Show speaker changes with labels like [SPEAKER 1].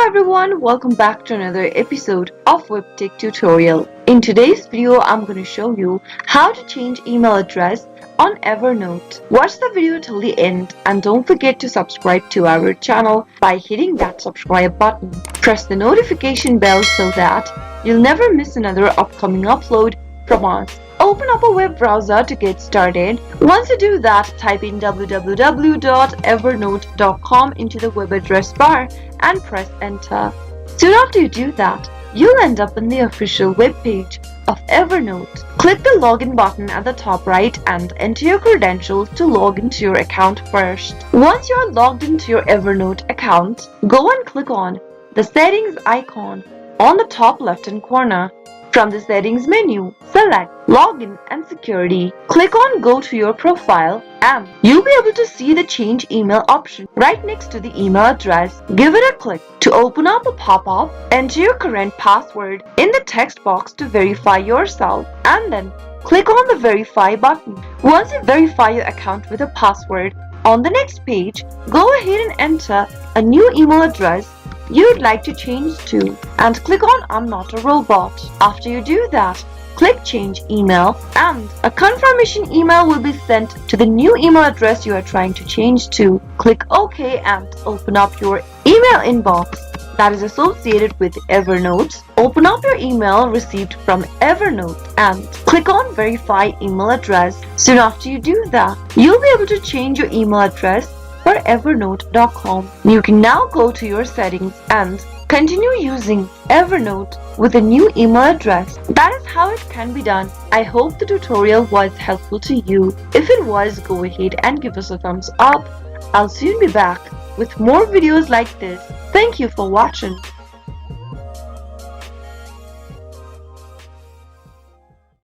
[SPEAKER 1] Hello everyone, welcome back to another episode of Webtech Tutorial. In today's video, I'm going to show you how to change email address on Evernote. Watch the video till the end and don't forget to subscribe to our channel by hitting that subscribe button. Press the notification bell so that you'll never miss another upcoming upload from us. Open up a web browser to get started. Once you do that, type in www.evernote.com into the web address bar and press enter. Soon after you do that, you'll end up in the official web page of Evernote. Click the login button at the top right and enter your credentials to log into your account first. Once you're logged into your Evernote account, go and click on the settings icon on the top left-hand corner. From the settings menu, select Login and Security. Click on Go to your profile and you'll be able to see the Change Email option right next to the email address. Give it a click to open up a pop-up. Enter your current password in the text box to verify yourself and then click on the Verify button. Once you verify your account with a password, on the next page, go ahead and enter a new email address you'd like to change to and click on I'm not a robot. After you do that, click Change Email and a confirmation email will be sent to the new email address you are trying to change to. Click OK and open up your email inbox that is associated with Evernote. Open up your email received from Evernote and click on Verify Email Address. Soon after you do that, you'll be able to change your email address for evernote.com. You can now go to your settings and continue using Evernote with a new email address. That is how it can be done. I hope the tutorial was helpful to you. If it was, go ahead and give us a thumbs up. I'll soon be back with more videos like this. Thank you for watching.